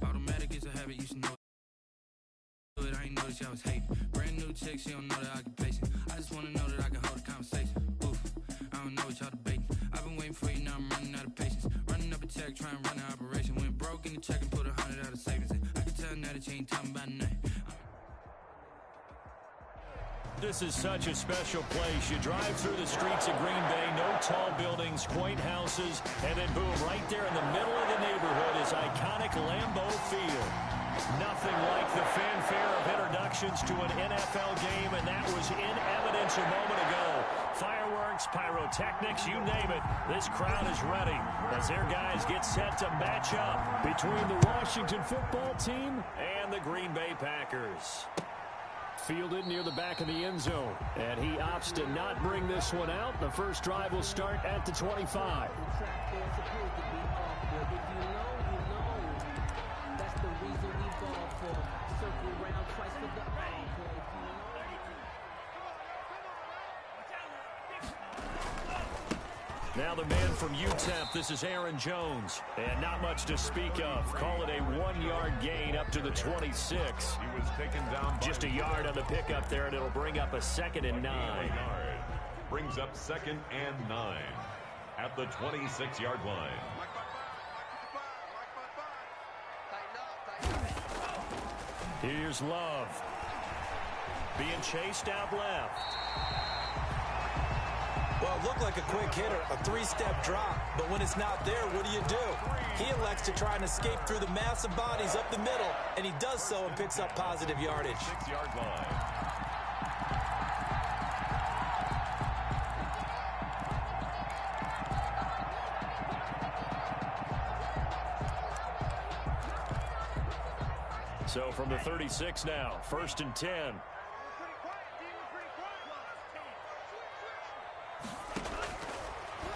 Automatic is a habit, you should know it. I ain't noticed y'all was hating. Brand new chick, she don't know the occupation. I just wanna know that I can hold a conversation. Oof, I don't know what y'all debating. I've been waiting for you, now I'm running out of patience. Running up a check, trying to run an operation. Went broke in the check and put 100 out of savings in. I can tell now that you ain't talking about nothing. This is such a special place. You drive through the streets of Green Bay, no tall buildings, quaint houses, and then boom, right there in the middle of the neighborhood is iconic Lambeau Field. Nothing like the fanfare of introductions to an NFL game, and that was in evidence a moment ago. Fireworks, pyrotechnics, you name it. This crowd is ready as their guys get set to match up between the Washington football team and the Green Bay Packers. Fielded near the back of the end zone, and he opts to not bring this one out. The first drive will start at the 25. Now the man from UTEP, this is Aaron Jones. And not much to speak of. Call it a 1-yard gain up to the 26. He was taken down just a yard on the pickup there, and it'll bring up a 2nd and 9. Brings up 2nd and 9 at the 26-yard line. Here's Love. Being chased out left. Well, it looked like a quick hitter, a 3-step drop. But when it's not there, what do? He elects to try and escape through the massive bodies up the middle, and he does so and picks up positive yardage. 6-yard line. So from the 36 now, 1st and 10.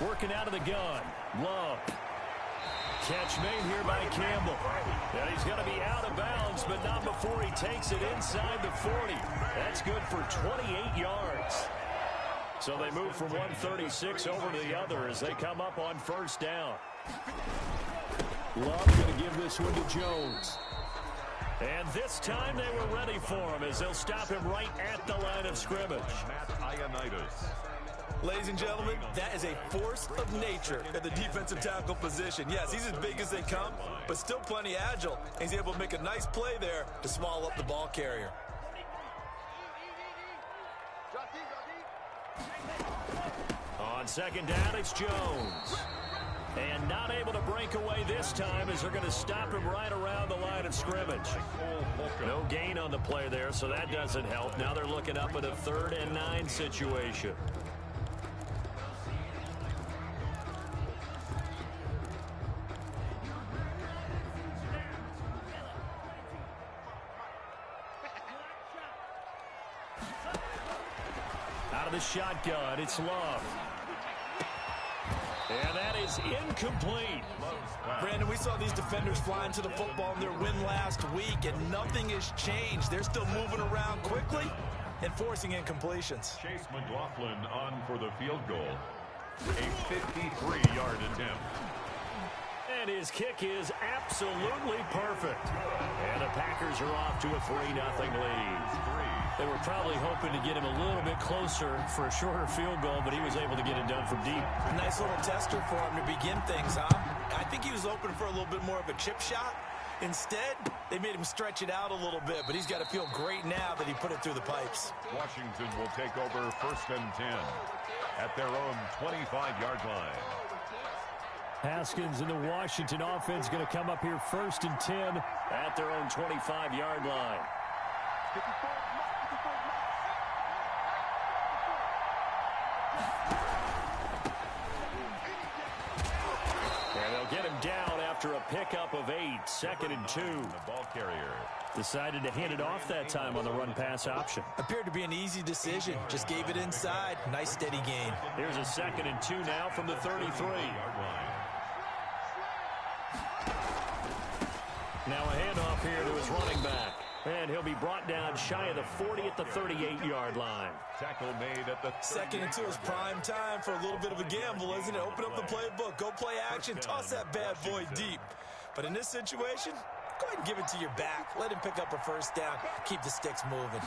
Working out of the gun. Love. Catch made here by Campbell. And he's going to be out of bounds, but not before he takes it inside the 40. That's good for 28 yards. So they move from 136 over to the other as they come up on 1st down. Love going to give this one to Jones. And this time they were ready for him as they'll stop him right at the line of scrimmage. Ladies and gentlemen, that is a force of nature at the defensive tackle position. Yes, he's as big as they come, but still plenty agile. He's able to make a nice play there to swallow up the ball carrier. On 2nd down, it's Jones. And not able to break away this time as they're going to stop him right around the line of scrimmage. No gain on the play there, so that doesn't help. Now they're looking up at a 3rd and 9 situation. Out of the shotgun, it's Love. And that is incomplete. Brandon, we saw these defenders flying to the football in their win last week, and nothing has changed. They're still moving around quickly and forcing incompletions. Chase McLaughlin on for the field goal. A 53-yard attempt. And his kick is absolutely perfect. And the Packers are off to a 3-0 lead. They were probably hoping to get him a little bit closer for a shorter field goal, but he was able to get it done from deep. A nice little tester for him to begin things, huh? I think he was open for a little bit more of a chip shot. Instead, they made him stretch it out a little bit, but he's got to feel great now that he put it through the pipes. Washington will take over 1st and 10 at their own 25-yard line. Haskins and the Washington offense going to come up here 1st and 10 at their own 25-yard line. And they'll get him down after a pickup of 8, 2nd and 2. The ball carrier Decided to hand it off that time on the run-pass option. Appeared to be an easy decision. Just gave it inside. Nice, steady gain. Here's a 2nd and 2 now from the 33. Now a handoff here to his running back. And he'll be brought down shy of the 40 at the 38-yard line. Tackle made at the 2nd and 2 is prime time for a little bit of a gamble, isn't it? Open up the playbook. Go play action. Toss that bad boy deep. But in this situation, go ahead and give it to your back. Let him pick up a 1st down. Keep the sticks moving.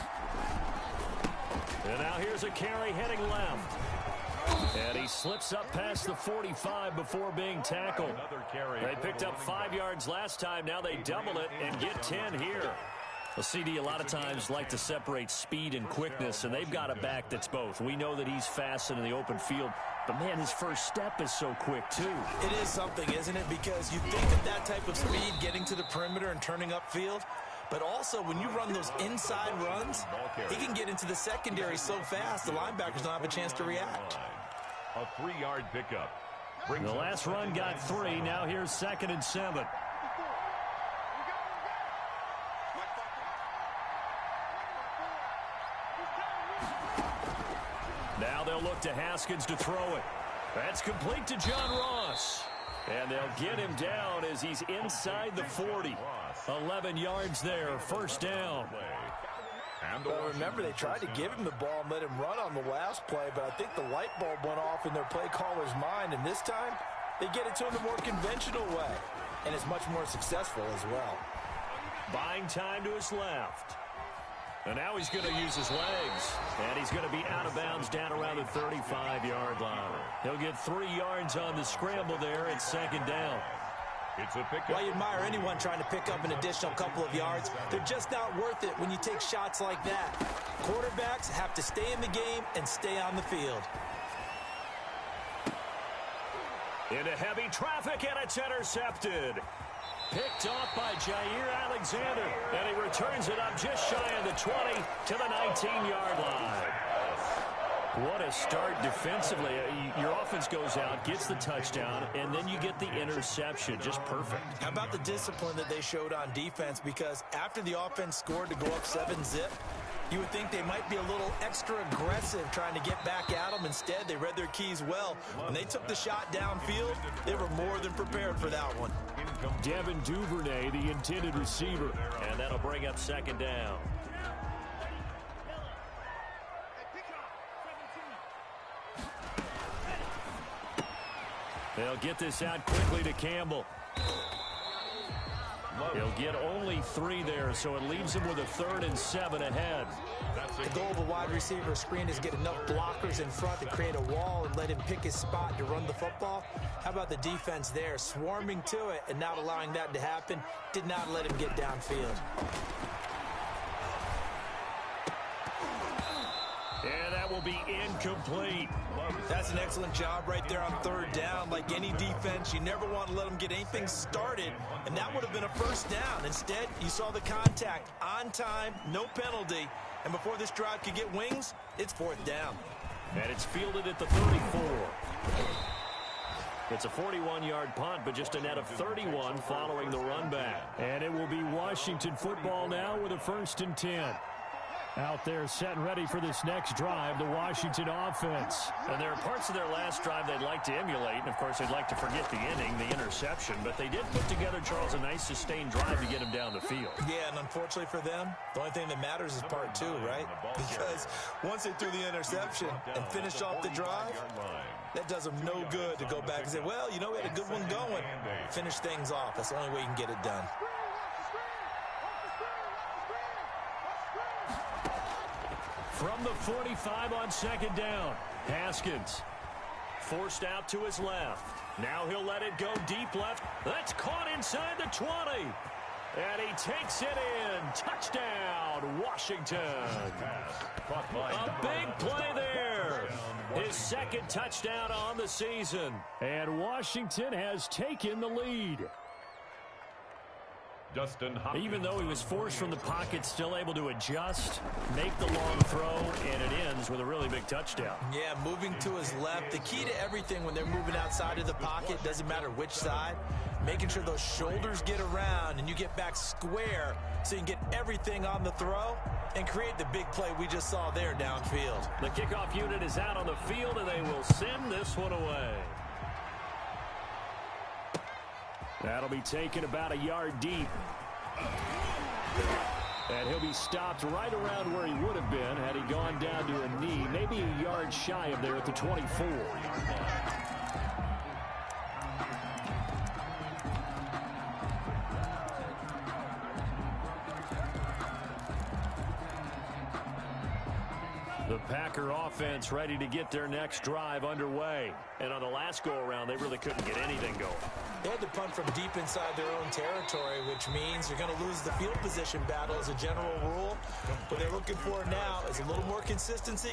And now here's a carry heading left. And he slips up past the 45 before being tackled. They picked up 5 yards last time. Now they double it and get 10 here. Well, CD, a lot of times like to separate speed and quickness, and they've got a back that's both. We know that he's fast in the open field, but, man, his first step is so quick, too. It is something, isn't it? Because you think of that type of speed getting to the perimeter and turning upfield, but also when you run those inside runs, he can get into the secondary so fast the linebackers don't have a chance to react. A 3-yard pickup. The last run got 3. Now here's 2nd and 7. Now they'll look to Haskins to throw it. That's complete to John Ross. And they'll get him down as he's inside the 40. 11 yards there, 1st down. Well, remember, they tried to give him the ball and let him run on the last play, but I think the light bulb went off in their play caller's mind, and this time they get it to him the more conventional way, and it's much more successful as well. Buying time to his left. And now he's going to use his legs. And he's going to be out of bounds down around the 35-yard line. He'll get 3 yards on the scramble there at 2nd down. It's a pickup. Well, you admire anyone trying to pick up an additional couple of yards. They're just not worth it when you take shots like that. Quarterbacks have to stay in the game and stay on the field. Into heavy traffic, and it's intercepted. Picked off by Jair Alexander, and he returns it up just shy of the 20 to the 19-yard line. What a start defensively. Your offense goes out, gets the touchdown, and then you get the interception. Just perfect. How about the discipline that they showed on defense? Because after the offense scored to go up 7-zip, you would think they might be a little extra aggressive trying to get back at them. Instead, they read their keys well. When they took the shot downfield, they were more than prepared for that one. Devin Duvernay, the intended receiver. And that'll bring up 2nd down. They'll get this out quickly to Campbell. He'll get only 3 there, so it leaves him with a 3rd and 7 ahead. The goal of a wide receiver screen is get enough blockers in front to create a wall and let him pick his spot to run the football. How about the defense there, swarming to it and not allowing that to happen? Did not let him get downfield. And that will be incomplete. That's an excellent job right there on 3rd down. Like any defense, you never want to let them get anything started, and that would have been a 1st down. Instead, you saw the contact on time, no penalty, and before this drive could get wings, it's 4th down. And it's fielded at the 34. It's a 41-yard punt, but just a net of 31 following the run back. And it will be Washington football now with a 1st and 10. Out there set and ready for this next drive, the Washington offense. And there are parts of their last drive they'd like to emulate. And, of course, they'd like to forget the inning, the interception. But they did put together, Charles, a nice sustained drive to get him down the field. Yeah, and unfortunately for them, the only thing that matters is part two, right? Because once they threw the interception and finished off the drive, that does them no good to go back and say, well, you know, we had a good one going. Finish things off. That's the only way you can get it done. From the 45 on second down, Haskins forced out to his left. Now he'll let it go deep left. That's caught inside the 20. And he takes it in. Touchdown, Washington. A big play there. His second touchdown on the season. And Washington has taken the lead. Even though he was forced from the pocket, still able to adjust, make the long throw, and it ends with a really big touchdown. Yeah, moving to his left. The key to everything when they're moving outside of the pocket, doesn't matter which side, making sure those shoulders get around and you get back square so you can get everything on the throw and create the big play we just saw there downfield. The kickoff unit is out on the field, and they will send this one away. That'll be taken about a yard deep. And he'll be stopped right around where he would have been had he gone down to a knee, maybe a yard shy of there at the 24. The Packer offense ready to get their next drive underway. And on the last go-around, they really couldn't get anything going. They had to punt from deep inside their own territory, which means you're going to lose the field position battle as a general rule. What they're looking for now is a little more consistency,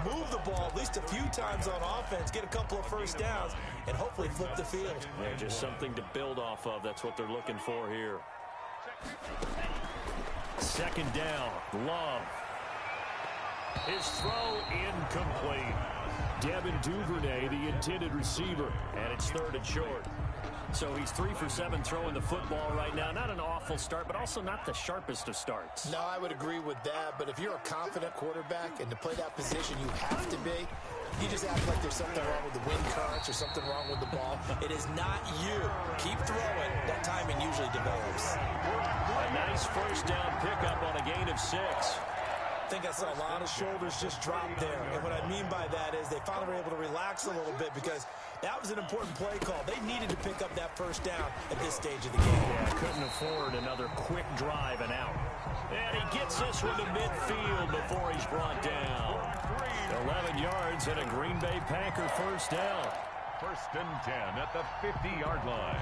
move the ball at least a few times on offense, get a couple of first downs, and hopefully flip the field. Yeah, just something to build off of. That's what they're looking for here. Second down, Love. His throw incomplete. Devin Duvernay, the intended receiver, and it's third and short. So he's 3 for 7 throwing the football right now. Not an awful start, but also not the sharpest of starts. No, I would agree with that. But if you're a confident quarterback and to play that position, you have to be. You just act like there's something wrong with the wind currents or something wrong with the ball. It is not you. Keep throwing. That timing usually develops. A nice first down pickup on a gain of 6. I think I saw a lot of shoulders just drop there. And what I mean by that is they finally were able to relax a little bit because that was an important play call. They needed to pick up that first down at this stage of the game. Yeah, couldn't afford another quick drive and out. And he gets this one to midfield before he's brought down. 11 yards and a Green Bay Packer first down. First and 10 at the 50-yard line.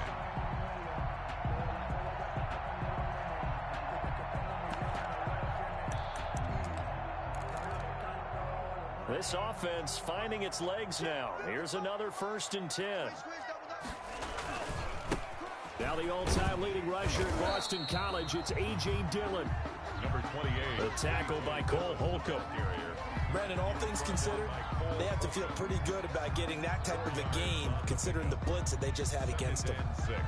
This offense finding its legs now. Here's another first and 10. Now the all-time leading rusher at Boston College, it's A.J. Dillon. Number 28. The tackle by Cole Holcomb. Brandon, all things considered, they have to feel pretty good about getting that type of a gain considering the blitz that they just had against them. 6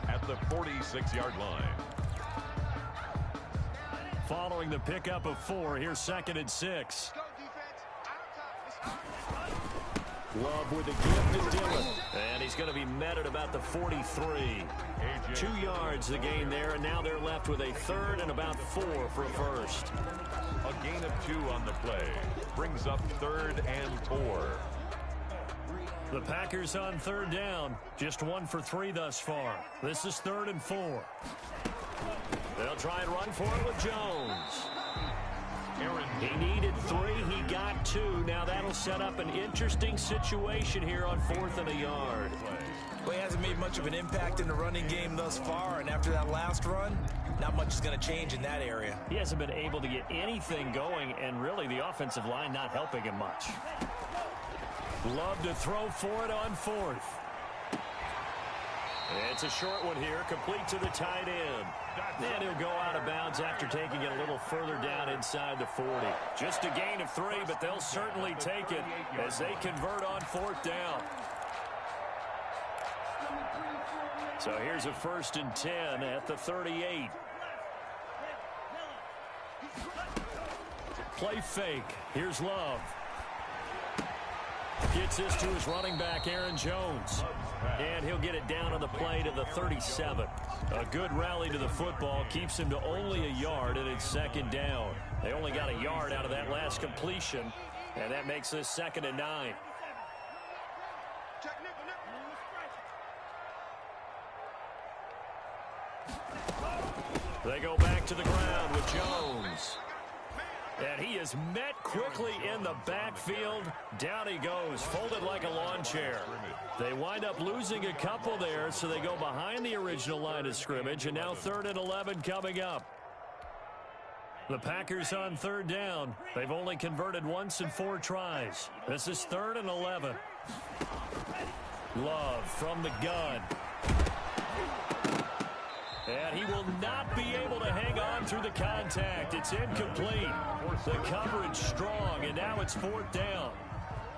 at the 46-yard line. Following the pickup of 4, here's second and 6. Love with a gift to Dillon. And he's going to be met at about the 43. 2 yards the gain there, and now they're left with a third and about 4 for a first. A gain of 2 on the play. Brings up third and 4. The Packers on third down. Just 1 for 3 thus far. This is third and 4. They'll try and run for it with Jones. He needed 3. He got 2. Now that'll set up an interesting situation here on 4th and a yard. Well, he hasn't made much of an impact in the running game thus far, and after that last run, not much is going to change in that area. He hasn't been able to get anything going, and really the offensive line not helping him much. Love to throw for it on 4th. It's a short one here, complete to the tight end. And he'll go out of bounds after taking it a little further down inside the 40. Just a gain of 3, but they'll certainly take it as they convert on 4th down. So here's a first and 10 at the 38. play fake. Here's Love. Gets this to his running back, Aaron Jones. And he'll get it down on the play to the 37. A good rally to the football keeps him to only a yard, and it's second down. They only got a yard out of that last completion, and that makes this 2nd and 9. They go back to the ground with Jones. And he is met quickly in the backfield. Down he goes, folded like a lawn chair. They wind up losing a couple there, so they go behind the original line of scrimmage, and now 3rd and 11 coming up. The Packers on 3rd down. They've only converted once in 4 tries. This is 3rd and 11. Love from the gun. And he will not be able to hang on through the contact. It's incomplete. The coverage strong, and now it's 4th down.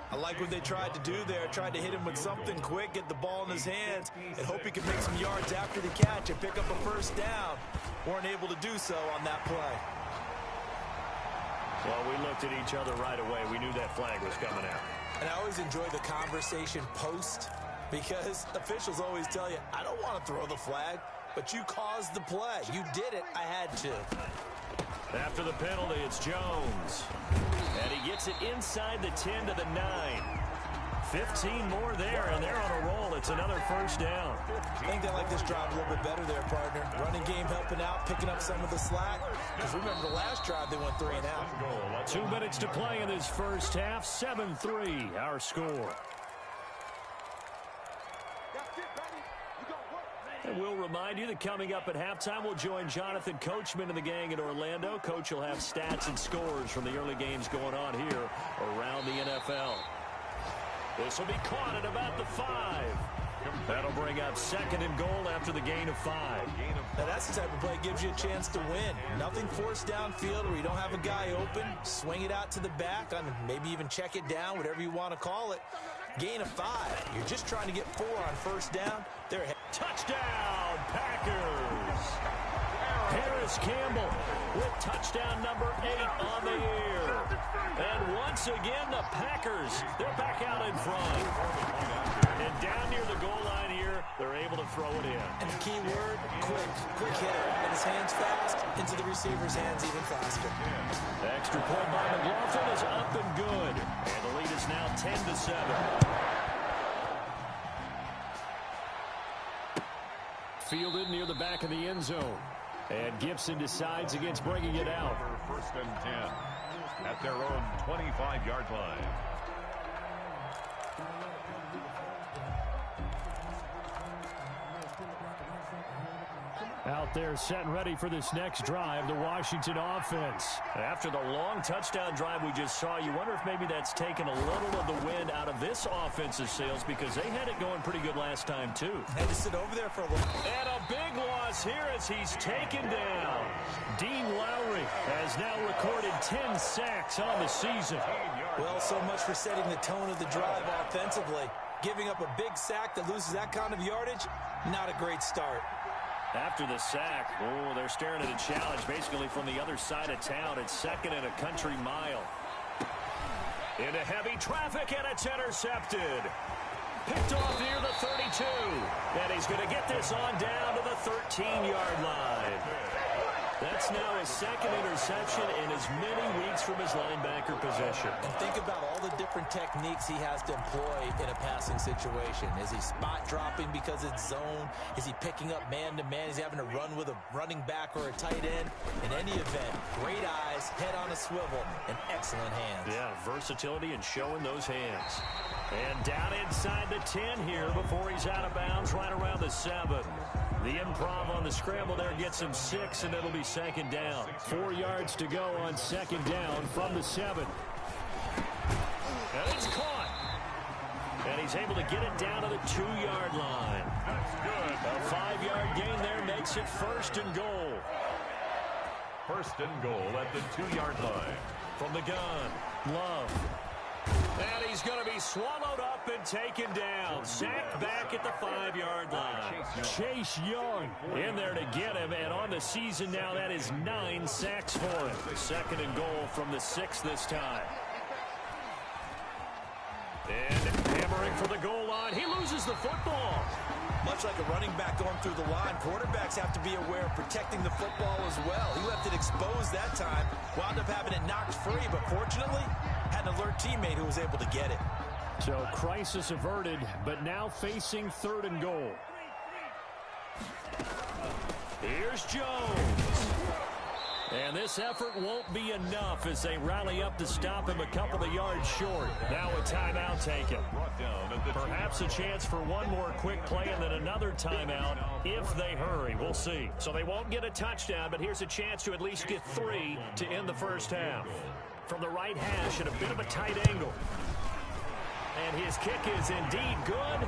I like what they tried to do there. Tried to hit him with something quick, get the ball in his hands, and hope he could make some yards after the catch and pick up a 1st down. Weren't able to do so on that play. Well, we looked at each other right away. We knew that flag was coming out. And I always enjoy the conversation post, because officials always tell you, I don't want to throw the flag, but you caused the play. You did it. I had to. After the penalty, it's Jones. And he gets it inside the 10 to the 9. 15 more there, and they're on a roll. It's another 1st down. I think they like this drive a little bit better there, partner. Running game helping out, picking up some of the slack. Because remember the last drive, they went 3 and out. 2 minutes to play in this first half. 7-3, our score. And we'll remind you that coming up at halftime, we'll join Jonathan Coachman and the gang in Orlando. Coach will have stats and scores from the early games going on here around the NFL. This will be caught at about the 5. That'll bring up 2nd and goal after the gain of 5. Now that's the type of play that gives you a chance to win. Nothing forced downfield where you don't have a guy open. Swing it out to the back, maybe even check it down, whatever you want to call it. Gain of 5. You're just trying to get 4 on 1st down. They're ahead. Touchdown, Packers! Harris Campbell with touchdown number 8 on the year. And once again, the Packers, they're back out in front. And down near the goal line here, they're able to throw it in. And the key word, quick hitter. And his hands fast, into the receiver's hands even faster. The extra point by McLaughlin is up and good. And the lead is now 10-7. Fielded near the back of the end zone. And Gibson decides against bringing it out. 1st and 10 at their own 25-yard line. Out there set and ready for this next drive, the Washington offense. After the long touchdown drive we just saw, you wonder if maybe that's taken a little of the wind out of this offensive sails, because they had it going pretty good last time too. Had to sit over there for a little. And a big loss here as he's taken down. Dean Lowry has now recorded 10 sacks on the season. Well, so much for setting the tone of the drive offensively. Giving up a big sack that loses that kind of yardage, not a great start. After the sack, they're staring at a challenge basically from the other side of town. It's 2nd and a country mile. Into heavy traffic, and it's intercepted. Picked off near the 32. And he's going to get this on down to the 13-yard line. That's now his 2nd interception in as many weeks from his linebacker position. And think about all the different techniques he has to employ in a passing situation. Is he spot dropping because it's zone? Is he picking up man-to-man? Is he having to run with a running back or a tight end? In any event, great eyes, head on a swivel, and excellent hands. Yeah, versatility and showing those hands. And down inside the 10 here before he's out of bounds right around the 7. The improv on the scramble there gets him 6, and it'll be 2nd down. 4 yards to go on 2nd down from the 7. And it's caught. And he's able to get it down to the 2-yard line. That's good. A 5-yard gain there makes it 1st and goal. 1st and goal at the 2-yard line. From the gun, Love. And he's going to be swallowed up and taken down. Sacked back at the 5-yard line. Chase Young in there to get him. And on the season now, that is 9 sacks for him. 2nd and goal from the 6 this time. And hammering for the goal line. He loses the football. Much like a running back going through the line, quarterbacks have to be aware of protecting the football as well. He left it exposed that time, wound up having it knocked free, but fortunately, had an alert teammate who was able to get it. So crisis averted, but now facing 3rd and goal. Here's Jones. And this effort won't be enough as they rally up to stop him a couple of yards short. Now a timeout taken. Perhaps a chance for one more quick play and then another timeout if they hurry. We'll see. So they won't get a touchdown, but here's a chance to at least get 3 to end the first half. From the right hash at a bit of a tight angle. And his kick is indeed good.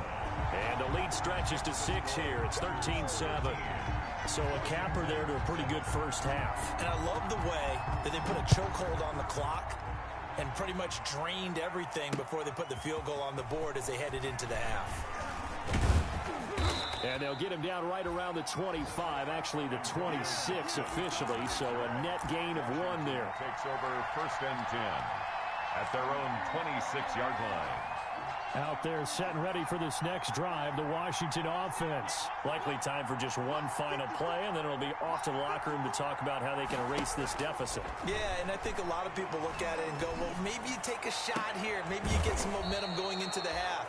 And the lead stretches to 6 here. It's 13-7. So a capper there to a pretty good first half. And I love the way that they put a chokehold on the clock and pretty much drained everything before they put the field goal on the board as they headed into the half. And they'll get him down right around the 25, actually the 26 officially, so a net gain of 1 there. Takes over 1st and 10 at their own 26-yard line. Out there set and ready for this next drive, the Washington offense. Likely time for just one final play, and then it'll be off to the locker room to talk about how they can erase this deficit. Yeah, and I think a lot of people look at it and go, well, maybe you take a shot here. Maybe you get some momentum going into the half.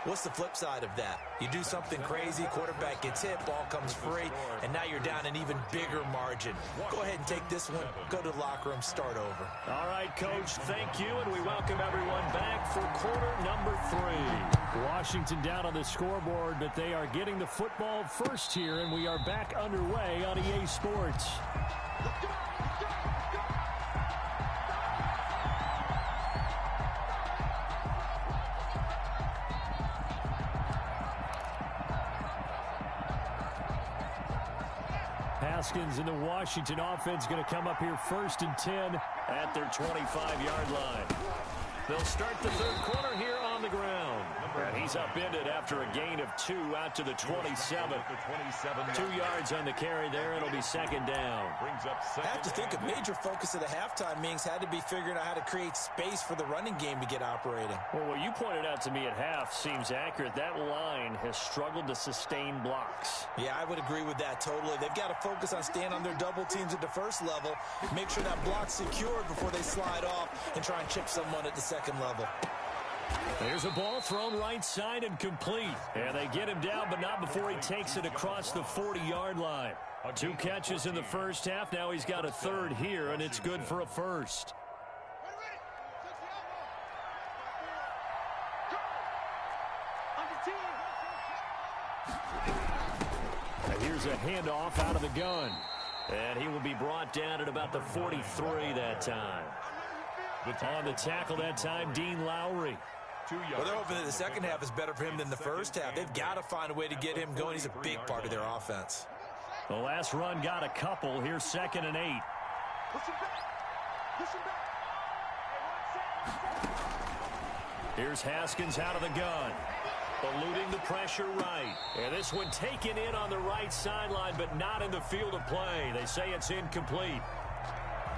What's the flip side of that? You do something crazy, quarterback gets hit, ball comes free, and now you're down an even bigger margin. Go ahead and take this one, go to the locker room, start over. All right, Coach, thank you, and we welcome everyone back for quarter number 3. Washington down on the scoreboard, but they are getting the football first here, and we are back underway on EA Sports. Haskins and the Washington offense going to come up here 1st and 10 at their 25-yard line. They'll start the 3rd quarter here on the ground. And he's upended after a gain of 2 out to the 27. 2 yards on the carry there. It'll be 2nd down. I have to think a major focus of the halftime meetings had to be figuring out how to create space for the running game to get operating. Well, what you pointed out to me at half seems accurate. That line has struggled to sustain blocks. Yeah, I would agree with that totally. They've got to focus on staying on their double teams at the 1st level, make sure that block's secured before they slide off and try and chip someone at the 2nd level. There's a ball thrown right side and complete. And they get him down, but not before he takes it across the 40-yard line. 2 catches in the first half. Now he's got a 3rd here, and it's good for a 1st. And here's a handoff out of the gun. And he will be brought down at about the 43 that time. On the tackle that time, Dean Lowry. Well, they're hoping that the 2nd half is better for him than the 1st half. They've got to find a way to get him going. He's a big part of their offense. The last run got a couple. Here's 2nd and 8. Here's Haskins out of the gun. Eluding the pressure right. And this one taken in on the right sideline, but not in the field of play. They say it's incomplete.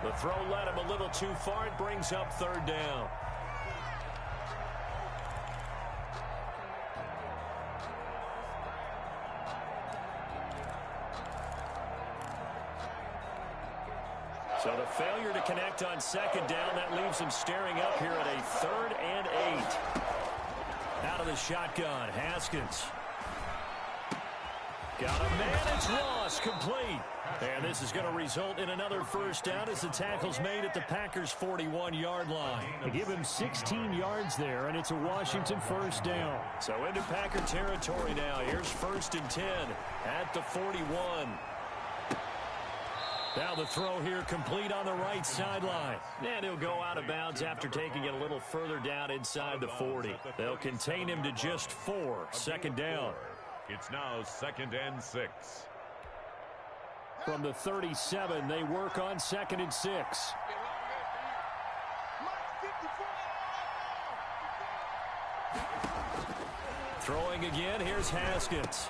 The throw led him a little too far. It brings up 3rd down. So the failure to connect on 2nd down, that leaves him staring up here at a 3rd and 8. Out of the shotgun, Haskins. Got a man, it's Ross, complete. And this is going to result in another 1st down as the tackle's made at the Packers' 41-yard line. They give him 16 yards there, and it's a Washington 1st down. So into Packer territory now. Here's 1st and 10 at the 41. Now the throw here complete on the right sideline. And he'll go out of bounds after taking it a little further down inside the 40. They'll contain him to just 4. 2nd down. It's now 2nd and 6. From the 37, they work on 2nd and 6. Throwing again, here's Haskins.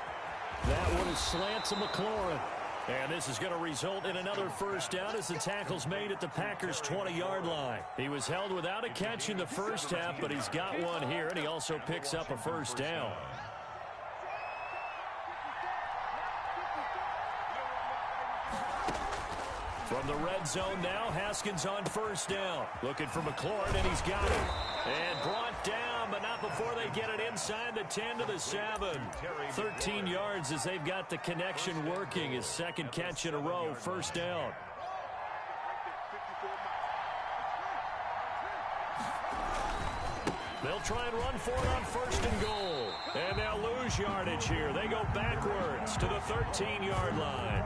That one is slant to McLaurin. And this is going to result in another first down as the tackle's made at the Packers' 20-yard line. He was held without a catch in the first half, but he's got one here, and he also picks up a first down. From the red zone now, Haskins on first down. Looking for McLaurin, and he's got it. And brought down, but not before they get it inside the 10 to the 7. 13 yards as they've got the connection working. His second catch in a row, first down. They'll try and run for it on first and goal. And they'll lose yardage here. They go backwards to the 13-yard line.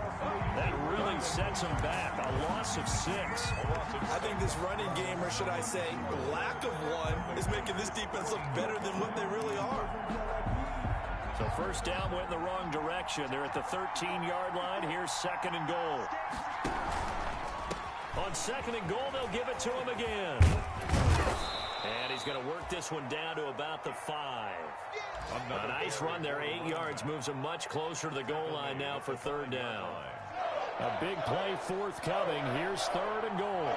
That really sets them back. A loss of 6. I think this running game, or should I say lack of one, is making this defense look better than what they really are. So first down went in the wrong direction. They're at the 13-yard line. Here's second and goal. On second and goal, they'll give it to him again. And he's going to work this one down to about the 5. A nice run there, 8 yards, moves him much closer to the goal line now for third down. A big play forthcoming. Here's third and goal.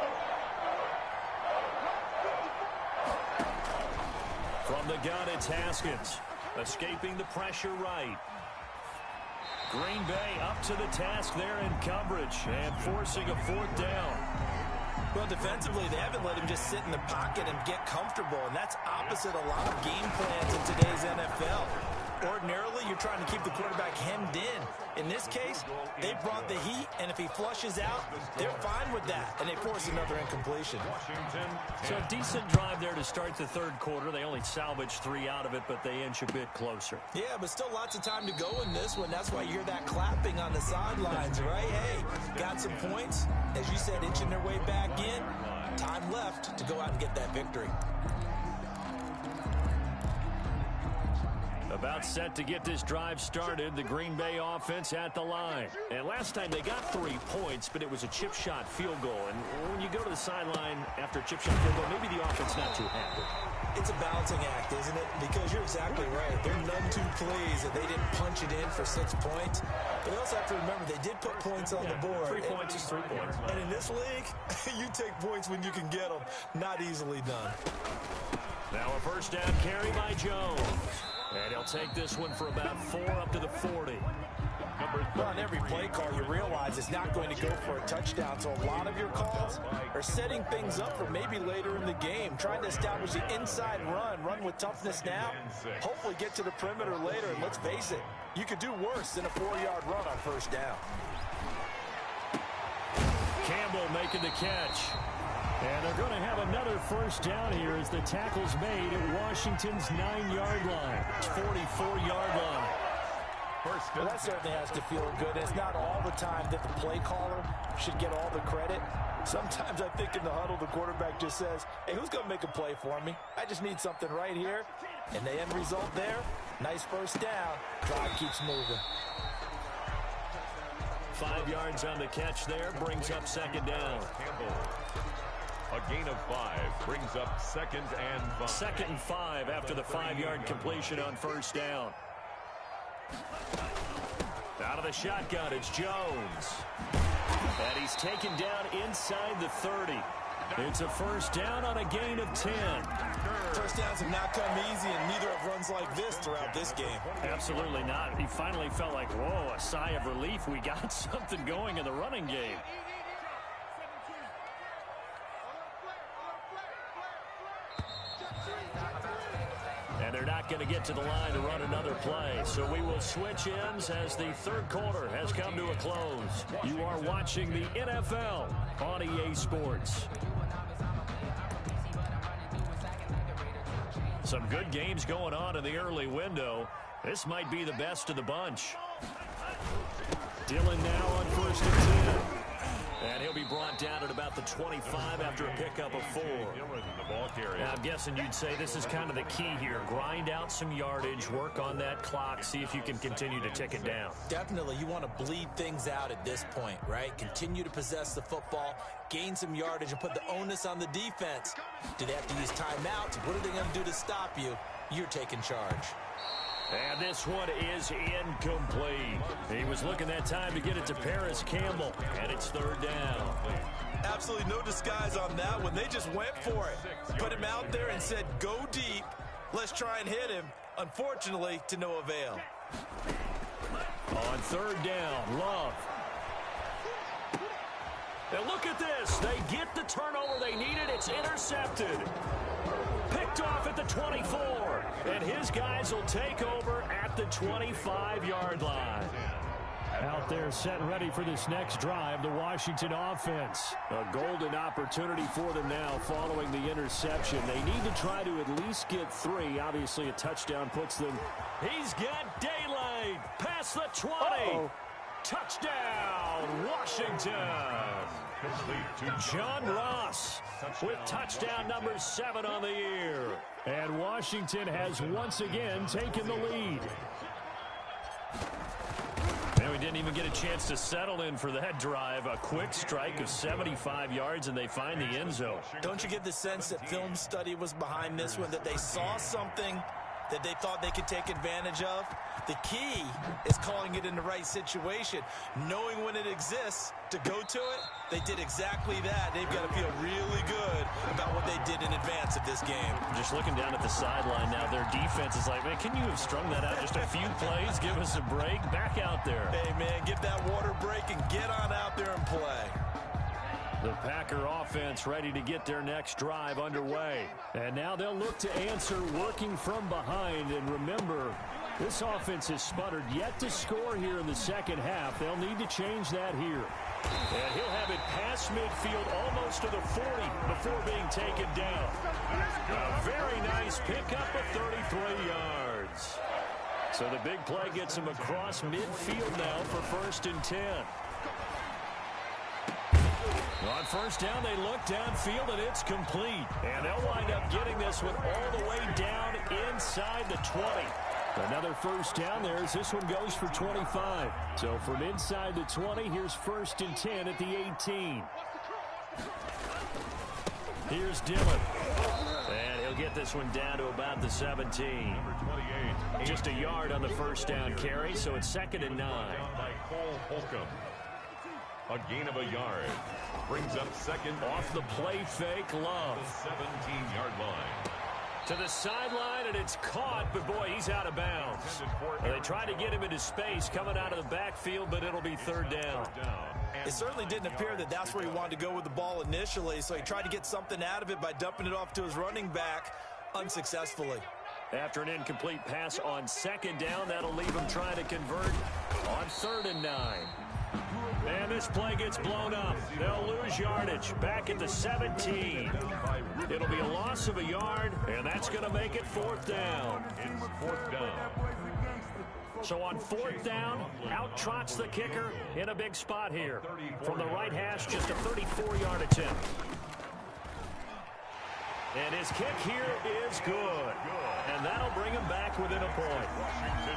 From the gun, it's Haskins. Escaping the pressure right. Green Bay up to the task there in coverage and forcing a fourth down. Well, defensively, they haven't let him just sit in the pocket and get comfortable, and that's opposite a lot of game plans in today's NFL. Ordinarily, you're trying to keep the quarterback hemmed in. In this case, they brought the heat, and if he flushes out, they're fine with that, and they force another incompletion. So a decent drive there to start the third quarter. They only salvaged 3 out of it, but they inch a bit closer. Yeah, but still lots of time to go in this one. That's why you hear that clapping on the sidelines, right? Hey, got some points. As you said, inching their way back in. Time left to go out and get that victory. About set to get this drive started, the Green Bay offense at the line. And last time they got 3 points, but it was a chip shot field goal. And when you go to the sideline after a chip shot field goal, maybe the offense not too happy. It's a balancing act, isn't it? Because you're exactly right. They're none too pleased that they didn't punch it in for 6 points. But you also have to remember they did put points on the board. 3 points is 3 points. And in this league, you take points when you can get them. Not easily done. Now a first down carry by Jones. And he'll take this one for about 4 up to the 40. Well, on every play call, you realize it's not going to go for a touchdown. So a lot of your calls are setting things up for maybe later in the game, trying to establish the inside run with toughness now, hopefully get to the perimeter later. And let's face it, you could do worse than a 4-yard run on first down. Campbell making the catch. And they're going to have another first down here as the tackle's made at Washington's 9-yard line. 44-yard line. Well, that certainly has to feel good. It's not all the time that the play caller should get all the credit. Sometimes I think in the huddle, the quarterback just says, hey, who's going to make a play for me? I just need something right here. And the end result there, nice first down. Drive keeps moving. 5 yards on the catch there, brings up second down. A gain of 5 brings up second and 5. Second and 5 after the 5-yard completion on first down. Out of the shotgun, it's Jones. And he's taken down inside the 30. It's a first down on a gain of 10. First downs have not come easy, and neither have runs like this throughout this game. Absolutely not. He finally felt like, whoa, a sigh of relief. We got something going in the running game. And they're not going to get to the line to run another play. So we will switch ends as the third quarter has come to a close. You are watching the NFL on EA Sports. Some good games going on in the early window. This might be the best of the bunch. Dillon now on first and 10. And he'll be brought down at about the 25 after a pickup of 4. Now, I'm guessing you'd say this is kind of the key here. Grind out some yardage, work on that clock, see if you can continue to tick it down. Definitely, you want to bleed things out at this point, right? Continue to possess the football, gain some yardage, and put the onus on the defense. Do they have to use timeouts? What are they going to do to stop you? you're taking charge. And this one is incomplete. He was looking that time to get it to Paris Campbell, and it's third down. Absolutely no disguise on that one. They just went for it. Put him out there and said, go deep. Let's try and hit him. Unfortunately, to no avail. On third down, Love. And look at this. They get the turnover they needed. It's intercepted. Picked off at the 24. And his guys will take over at the 25-yard line. Out there set and ready for this next drive, the Washington offense. A golden opportunity for them now following the interception. They need to try to at least get 3. Obviously, a touchdown puts them. He's got daylight past the 20. Touchdown, Washington. John Ross with touchdown number 7 on the year. And Washington has once again taken the lead. And we didn't even get a chance to settle in for that drive. A quick strike of 75 yards, and they find the end zone. Don't you get the sense that film study was behind this one, that they saw something that they thought they could take advantage of? The key is calling it in the right situation, knowing when it exists to go to it. They did exactly that. They've got to feel really good about what they did in advance of this game. Just looking down at the sideline now, their defense is like, man, can you have strung that out just a few plays? Give us a break. Back out there. Hey, man, get that water break and get on out there and play. The Packer offense ready to get their next drive underway. And now they'll look to answer working from behind. And remember, this offense has sputtered yet to score here in the second half. They'll need to change that here. And he'll have it past midfield almost to the 40 before being taken down. A very nice pickup of 33 yards. So the big play gets him across midfield now for 1st and 10. On first down, they look downfield, and it's complete. And they'll wind up getting this one all the way down inside the 20. Another first down there as this one goes for 25. So from inside the 20, here's 1st and 10 at the 18. Here's Dillon. And he'll get this one down to about the 17. Just a yard on the first down carry, so it's 2nd and 9. By Cole Holcomb. A gain of a yard. Brings up 2nd. Off the play fake, Love. The 17-yard line. To the sideline, and it's caught, but boy, he's out of bounds. They tried to get him into space coming out of the backfield, but it'll be 3rd down. It certainly didn't appear that that's where he wanted to go with the ball initially, so he tried to get something out of it by dumping it off to his running back unsuccessfully. After an incomplete pass on 2nd down, that'll leave him trying to convert on 3rd and 9. And this play gets blown up. They'll lose yardage back at the 17. It'll be a loss of a yard, and that's going to make it 4th down. It's 4th down. So on 4th down, out trots the kicker in a big spot here. From the right hash, just a 34-yard attempt. And his kick here is good. And that'll bring him back within a point.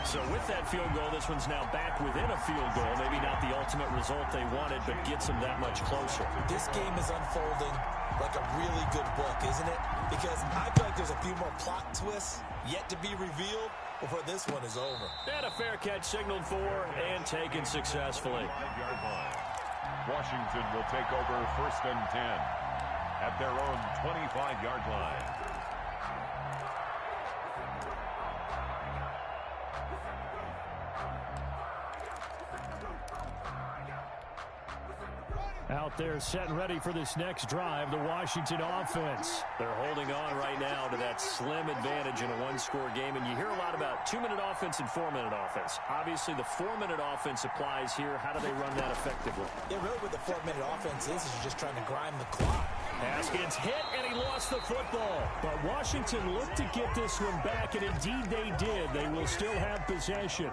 So with that field goal, this one's now back within a field goal. Maybe not the ultimate result they wanted, but gets them that much closer. This game is unfolding like a really good book, isn't it? Because I feel like there's a few more plot twists yet to be revealed before this one is over. And a fair catch signaled for and taken successfully. Washington will take over 1st and 10 at their own 25-yard line. Out there set and ready for this next drive, the Washington offense. They're holding on right now to that slim advantage in a one-score game, and you hear a lot about 2-minute offense and 4-minute offense. Obviously, the 4-minute offense applies here. How do they run that effectively? Yeah, really what the 4-minute offense is you're just trying to grind the clock. Haskins hit, and he lost the football. But Washington looked to get this one back, and indeed they did. They will still have possession.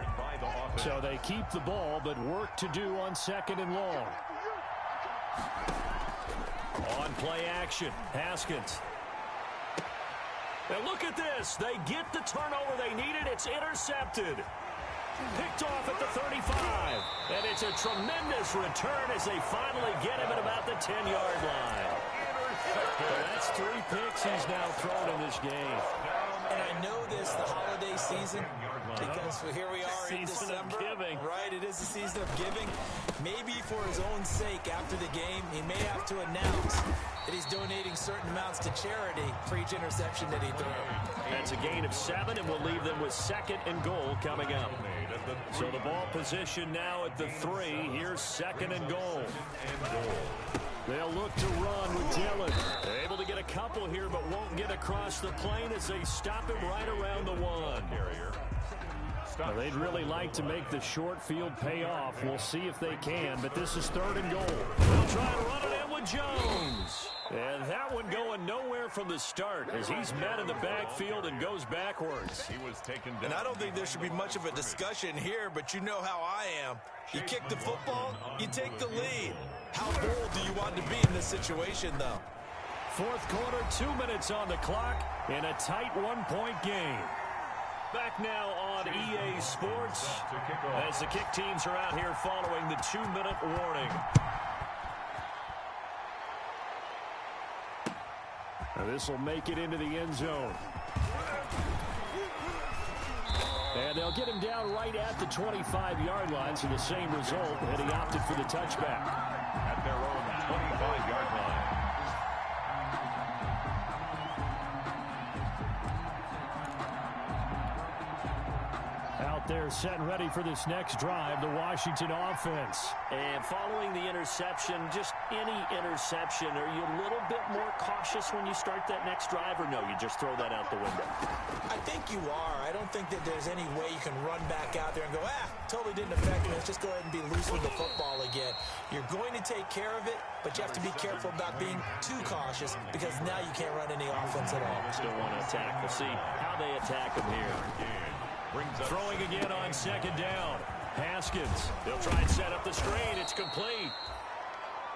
So they keep the ball, but work to do on 2nd and long. On play action, Haskins. And look at this. They get the turnover they needed. It's intercepted. Picked off at the 35. And it's a tremendous return as they finally get him at about the 10-yard line. So that's 3 picks he's now thrown in this game. And I know this, the holiday season, because here we are in December. Right, it is the season of giving. Maybe for his own sake, after the game, he may have to announce that he's donating certain amounts to charity for each interception that he threw. That's a gain of 7, and we'll leave them with 2nd and goal coming up. So the ball position now at the 3. Here's 2nd and goal. They'll look to run with Dillon. They're able to get a couple here, but won't get across the plane as they stop him right around the 1. Well, they'd really like to make the short field pay off. We'll see if they can, but this is 3rd and goal. They'll try to run it in with Jones. And that one going nowhere from the start as he's met in the backfield and goes backwards. He was taken down. And I don't think there should be much of a discussion here, but you know how I am. You kick the football, you take the lead. How bold do you want to be in this situation, though? 4th quarter, 2 minutes on the clock in a tight 1-point game. Back now on EA Sports as the kick teams are out here following the 2-minute warning. Now this will make it into the end zone. And they'll get him down right at the 25-yard line, so the same result, and he opted for the touchback. At their own 25-yard line. Out there set and ready for this next drive, the Washington offense. And following the interception, just any interception, are you a little bit more cautious when you start that next drive, or no, you just throw that out the window? I think you are. I don't think that there's any way you can run back out there and go, totally didn't affect me. Let's just go ahead and be loose with the football again. You're going to take care of it, but you have to be careful about being too cautious because now you can't run any offense at all. Still want to attack. We'll see how they attack him here. Throwing again on 2nd down. Haskins. They'll try and set up the screen. It's complete.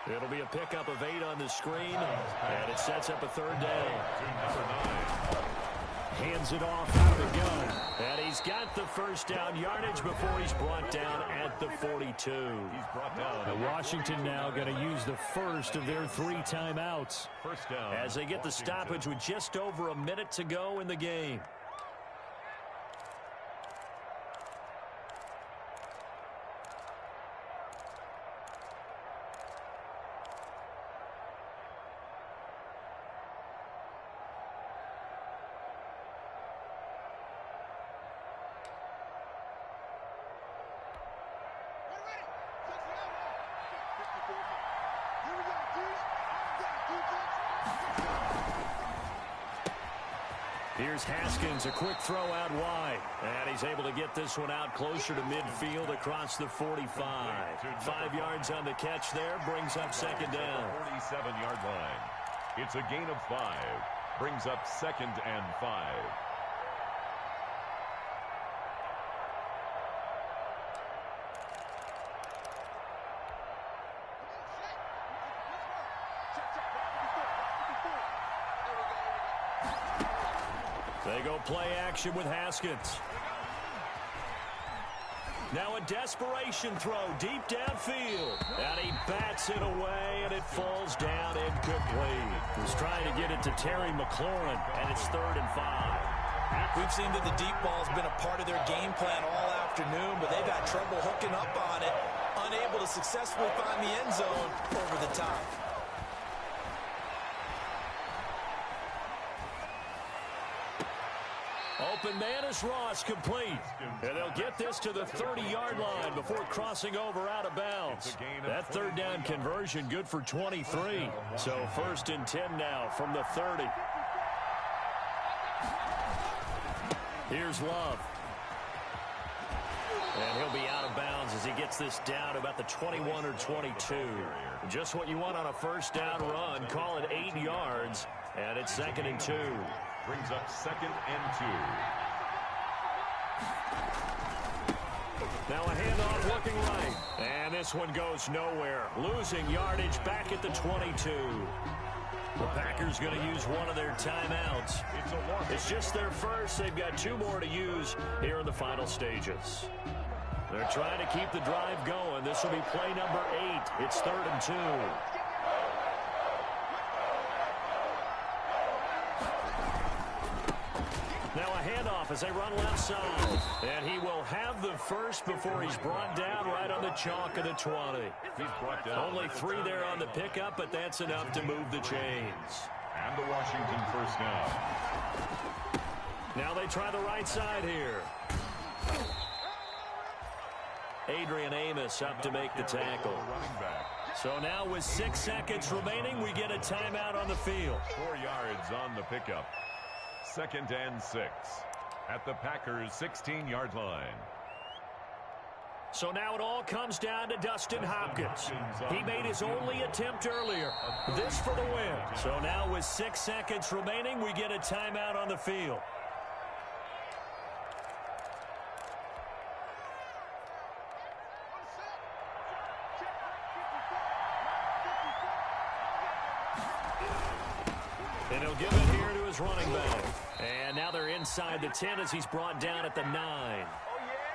It'll be a pickup of 8 on the screen, and it sets up a 3rd down. Hands it off out of the gun. And he's got the 1st down yardage before he's brought down at the 42. He's brought down. And Washington now going to use the 1st of their 3 timeouts. 1st down. As they get the stoppage with just over a minute to go in the game. Here's Haskins, a quick throw out wide. And he's able to get this one out closer to midfield across the 45. 5 yards on the catch there, brings up 2nd down. 47-yard line. It's a gain of 5. Brings up 2nd and 5. They go play action with Haskins. Now a desperation throw deep downfield. And he bats it away, and it falls down incomplete. He's trying to get it to Terry McLaurin, and it's 3rd and 5. We've seen that the deep ball's been a part of their game plan all afternoon, but they've had trouble hooking up on it, unable to successfully find the end zone over the top. Open man is Ross, complete. And they'll get this to the 30-yard line before crossing over out of bounds. That 3rd down conversion good for 23. So 1st and 10 now from the 30. Here's Love. And he'll be out of bounds as he gets this down to about the 21 or 22. Just what you want on a 1st down run. Call it 8 yards. And it's 2nd and 2. Brings up 2nd and 2. Now a handoff looking right. And this one goes nowhere. Losing yardage back at the 22. The Packers going to use one of their timeouts. It's just their first. They've got 2 more to use here in the final stages. They're trying to keep the drive going. This will be play number 8. It's 3rd and 2. Now a handoff as they run left side. And he will have the first before he's brought down right on the chalk of the 20. He's brought down. Only 3 there on the pickup, but that's enough to move the chains. And the Washington first down. Now they try the right side here. Adrian Amos up to make the tackle. So now with 6 seconds remaining, we get a timeout on the field. 4 yards on the pickup. 2nd and 6 at the Packers' 16-yard line. So now it all comes down to Dustin Hopkins. He made his only attempt earlier. This for the win. So now with 6 seconds remaining, we get a timeout on the field. And he'll give it here to his running back. And now they're inside the 10 as he's brought down at the 9.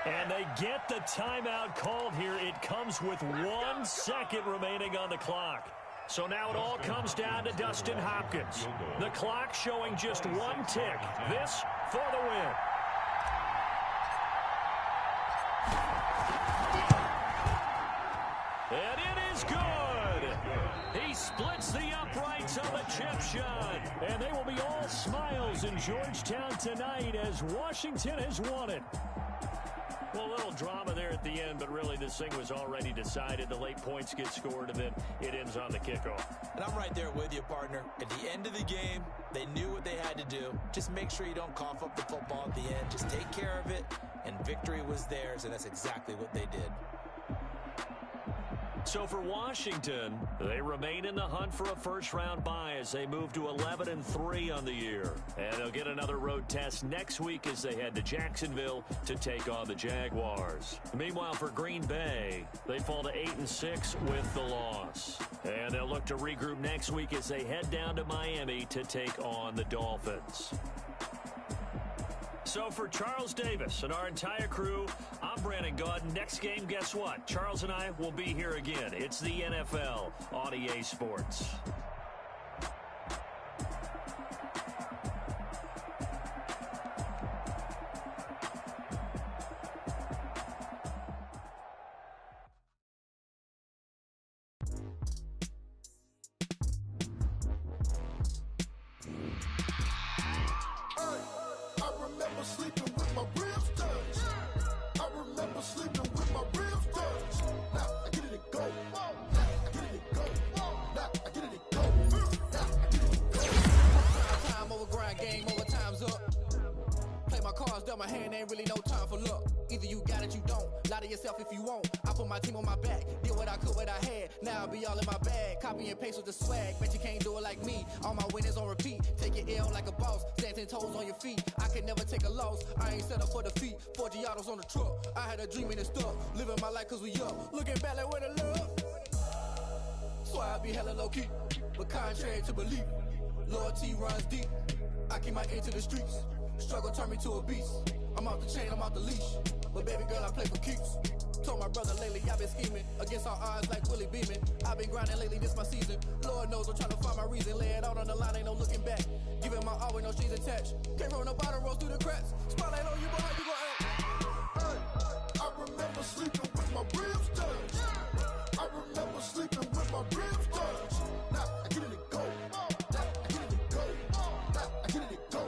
And they get the timeout called here. It comes with 1 second remaining on the clock. So now it all comes down to Dustin Hopkins. The clock showing just 1 tick. This for the win. And it is good. He splits the uprights on the chip shot. And they will be all smiles in Georgetown tonight as Washington has won it. Well, a little drama there at the end, but really this thing was already decided. The late points get scored, and then it ends on the kickoff. And I'm right there with you, partner. At the end of the game, they knew what they had to do. Just make sure you don't cough up the football at the end. Just take care of it, and victory was theirs, and that's exactly what they did. So for Washington, they remain in the hunt for a first-round bye as they move to 11-3 on the year. And they'll get another road test next week as they head to Jacksonville to take on the Jaguars. Meanwhile, for Green Bay, they fall to 8-6 with the loss. And they'll look to regroup next week as they head down to Miami to take on the Dolphins. So for Charles Davis and our entire crew, I'm Brandon Gaudin. Next game, guess what? Charles and I will be here again. It's the NFL on EA Sports. On the truck, I had a dream and it stuck. Living my life cause we up. Looking back like where the love. So I be hella low key, but contrary to belief, loyalty runs deep. I keep my ear to the streets. Struggle turned me to a beast. I'm off the chain, I'm off the leash. But baby girl, I play for keeps. Told my brother lately I've been scheming against all odds like Willie Beeman. I've been grinding lately, this my season. Lord knows I'm trying to find my reason. Lay it out on the line, ain't no looking back. Giving my all with no strings attached. Can't roll no bottom, roll through the cracks. Spotlight on you, but how you gon' act? I remember sleeping with my ribs touched. I remember sleeping with my ribs touched. Now I get it go. Now I get it go. Now I get it go.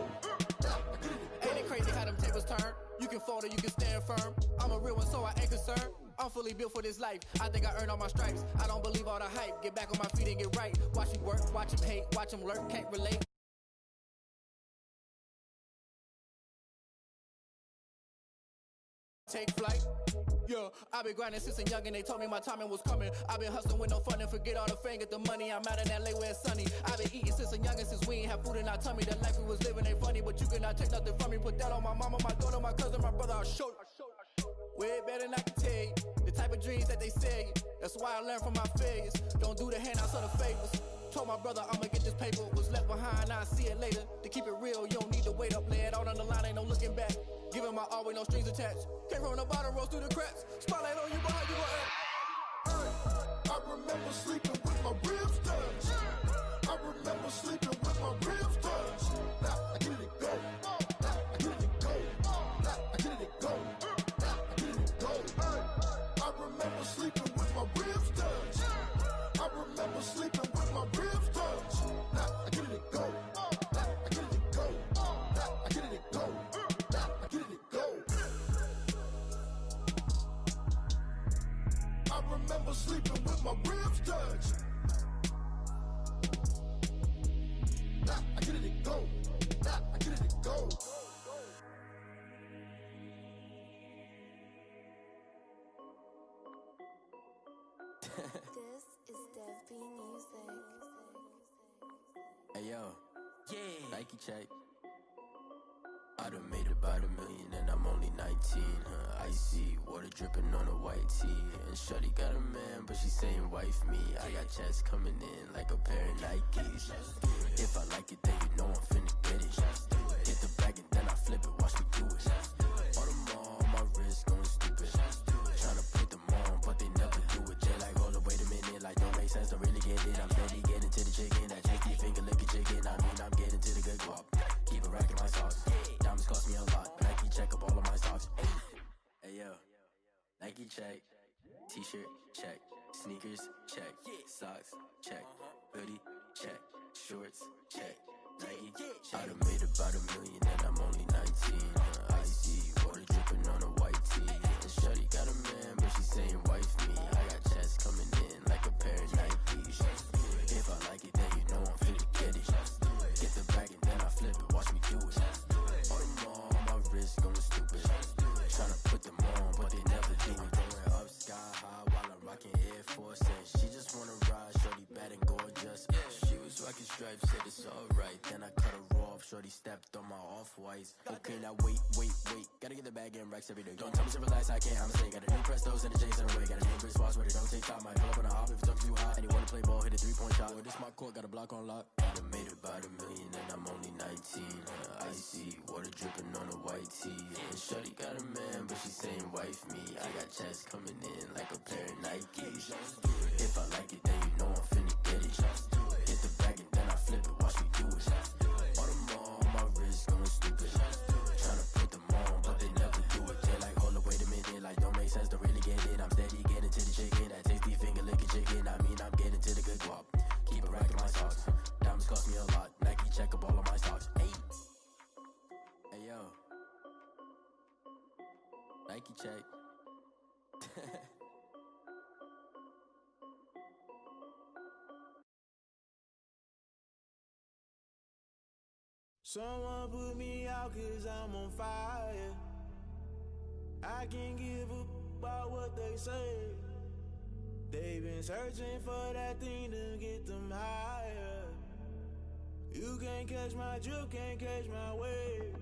Now I get it go. Ain't it crazy how them tables turn? You can fold or you can stand firm. I'm a real one, so I ain't concerned. I'm fully built for this life. I think I earned all my stripes. I don't believe all the hype. Get back on my feet and get right. Watch him work, watch him hate, watch him lurk, can't relate. Take flight. Yeah, I've been grinding since a young and they told me my timing was coming. I've been hustling with no fun and forget all the fame, get the money. I'm out in LA where it's sunny. I've been eating since a young and since we ain't have food in our tummy. The life we was living ain't funny, but you cannot take nothing from me. Put that on my mama, my daughter, my cousin, my brother, I'll show you. Way better than I can tell you. The type of dreams that they say. That's why I learned from my failures. Don't do the handouts or the favors. Told my brother I'ma get this paper. Was left behind, I'll see it later. To keep it real, you don't need to wait up. Lay it out on the line, ain't no looking back. Giving my all with no strings attached. Can't roll the bottom, roll through the cracks. Spotlight on you, but how you gon' act? I remember sleeping with my ribs touched. I remember sleeping with my ribs touched. Now I get it go. Now I get Hey yo, yeah, Nike check. I done made about $1 million and I'm only 19. Icy water dripping on a white tee. And shorty got a man, but she saying wife me. I got checks coming in like a pair of Nikes. If I like it, then you know I'm finna get it. Hit the bag and then I flip it, watch me do it. All them on my wrist going stupid. Tryna put them on, but they never do it. They like, hold up, wait a minute, like don't make sense, don't really get it. I'm steady getting to the chicken, that tasty finger licking chicken. I mean, I'm getting to the good guap. Keep a rack in my socks. Diamonds cost me a lot. Nike check up all of my socks. Hey yo, Nike check. T-shirt check. Sneakers check. Socks check. Hoodie check. Shorts check. Nike I done made about $1 million and I'm only 19. Icy water dripping on a white tee. And shorty got a man, but she saying wife me. I got checks coming in like a pair of Nikes. If I like it, then you know I'm finna get it. Get the bag and then I flip it, watch me do it. All them on my wrist going stupid. Tryna put them on, but they never do it. Going up sky high while I'm rocking Air Force. And she just wanna ride, shorty bad and gorgeous. She was rocking stripes, said it's alright. Then I cut her off, shorty stepped on my off-whites. Okay, now wait. Gotta get the bag and racks every day. Don't tell me to relax, I can't, I'ma say. Got a new Prestos and a J's in a way. Got a new Chris Foss, but it don't take time. Might pull up on a hop if it's up too high. And you wanna play ball, hit a 3-point shot. Or this my court, got a block on lock. I done made about $1 million and I'm only 19. Icy water dripping on a white tee. And shorty got a man, but she saying wife me. I got checks coming in like a pair of Nikes. If I like it, then you know I'm finna get it. Hit the bag and then I flip it, watch me do it. All them on my wrist going stupid. Tryna put them on, but they never do it. They like, hold up, wait a minute, like don't make sense, don't really get it. I'm steady getting to the chicken, that tasty finger licking chicken. I mean, I'm getting to the good guap. Keep a rack in my socks. Diamonds cost me a lot. Nike check up all of my socks. Hey yo, Nike check. Someone put me out 'cause I'm on fire. I can't give up about what they say. They've been searching for that thing to get them higher. You can't catch my drift, can't catch my wave.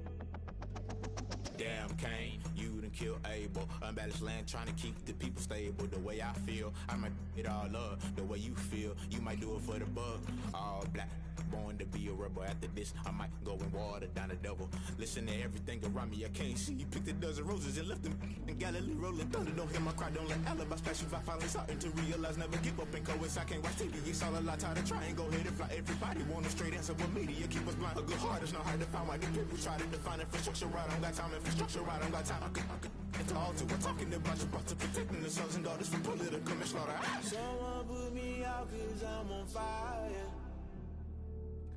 Damn, Kane, you done killed Abel. Unbalanced land, trying to keep the people stable. The way I feel, I might it all up. The way you feel, you might do it for the bug. All black, born to be a rebel. After this, I might go and water down the devil. Listen to everything around me, I can't see. Picked a dozen roses and left them in Galilee rolling thunder. Don't hear my cry, don't let alibis pass you by. Finally starting to realize, never give up and coincide. Can't watch TV, it's all a lot. Tired of trying, go ahead and fly. Everybody want a straight answer with media. Keep us blind, a good heart is not hard to find. Why the people try to define infrastructure right? I don't got time, infrastructure right, I don't got time. I could at the altar, we're talking about you, about to protecting the sons and daughters from political manslaughter. Someone put me out 'cause I'm on fire.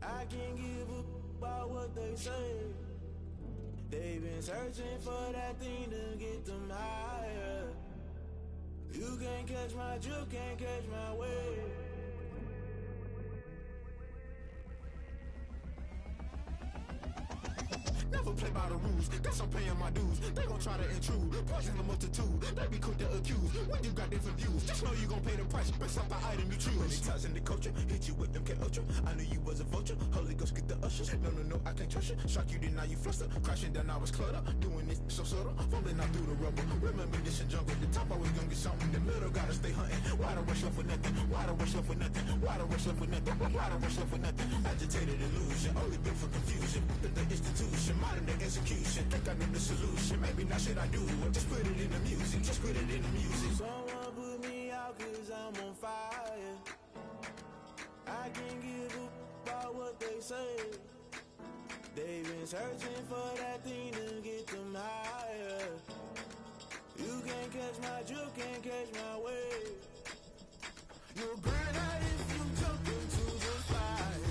I can't give up about what they say. They've been searching for that thing to get them higher. You can't catch my drift, can't catch my wave. Never play by the rules, guess I'm paying my dues. They gon' try to intrude, poison the multitude. They be quick to accuse, when you got different views. Just know you gon' pay the price, based off the item you choose. Many times in the culture, hit you with them K-Ultra. I knew you was a vulture, Holy Ghost get the ushers. No, I can't trust you. Shock you, then now you fluster. Crashing down, I was cluttered. Doing this so subtle, falling out through the rubble. Remember this in jungle, the top I was gonna get something. The middle gotta stay hunting. Why the rush left for nothing? Why the rush left for nothing? Why the rush left for nothing? Why the rush left for nothing? Agitated illusion, only built for confusion. The institution, modern day execution. Think I know the solution. Maybe not shit I do. Just put it in the music. Just put it in the music. Someone put me out 'cause I'm on fire. I can't give up about what they say. They've been searching for that thing to get them higher. You can't catch my drift, can't catch my wave. You'll burn out if you jump into the fire.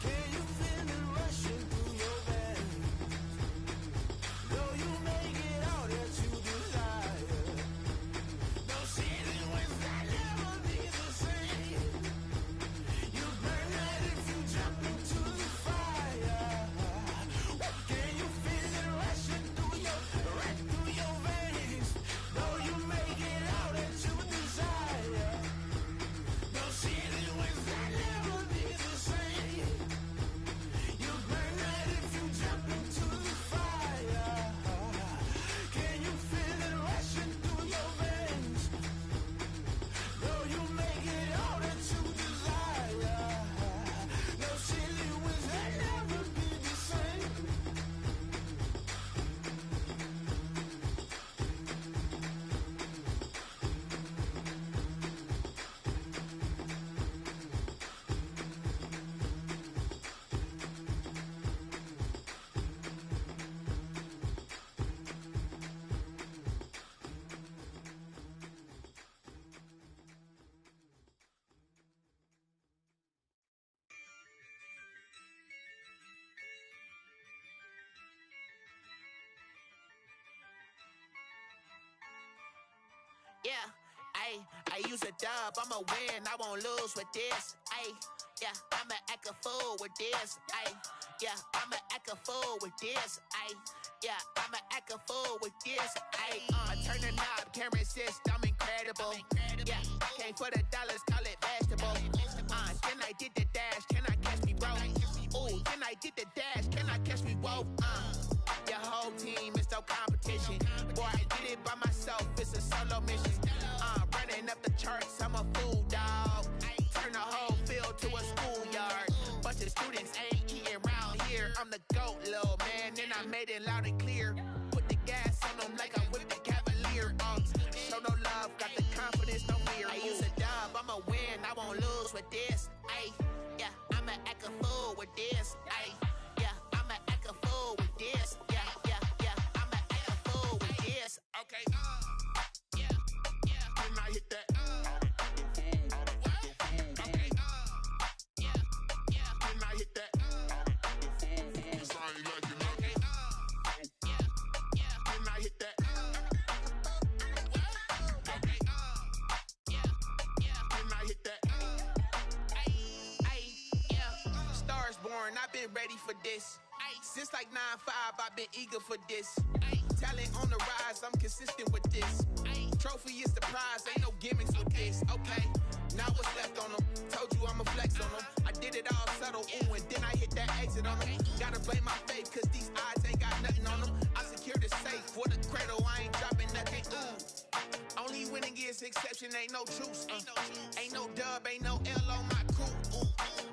Can you feel it rushing through your veins? Though you make it all that you desire. No season when that never be the same. You burn out if you jump into the fire. Can you feel it rushing through your veins? Though you make it all that you desire. Yeah, ayy, I use a dub, I'ma win, I won't lose with this. Ayy, yeah, I'ma act a fool with this. Ayy, yeah, I'ma act a fool with this. Ayy, yeah, I'ma act a fool with this. Ayy, I turn the knob, can't resist, I'm incredible. Yeah, came for the dollars, call it vegetable. Then I did the dash, can I catch me, bro? Ooh, then I did the dash, can I catch me, whoa? Your whole team is no competition. Boy, I did it by myself, it's a solo mission. Running up the charts, I'm a fool, dog. Turn the whole field to a schoolyard. Bunch of students ain't eating around here. I'm the GOAT, little man, and I made it loud and clear. Put the gas on them like I whipped the Cavalier. Show no love, got the confidence, no fear. I use a dub, I'ma win, I won't lose with this. Ayy, yeah, I'ma act a fool with this. Ayy, yeah, I'ma act a fool with this. Yeah, yeah, yeah, I'ma act a fool with this. Okay, yeah, yeah, when I hit that. Okay, yeah, yeah, when I hit that. Sorry, like you know. Okay, yeah, yeah, when I hit that. Okay, yeah, yeah, when I hit that. Stars born, I've been ready for this. Since like 9-5, I've been eager for this. Talent on the rise, I'm consistent with this. Trophy is the prize, ain't no gimmicks with this. Okay, now what's left on them? Told you I'ma flex on them. I did it all subtle, ooh, and then I hit that exit on them. Gotta blame my faith, cause these odds ain't got nothing on them. I secured the safe for the cradle, I ain't dropping nothing, ooh. Only winning is exception, ain't no truce. Ain't no dub, ain't no L on my crew.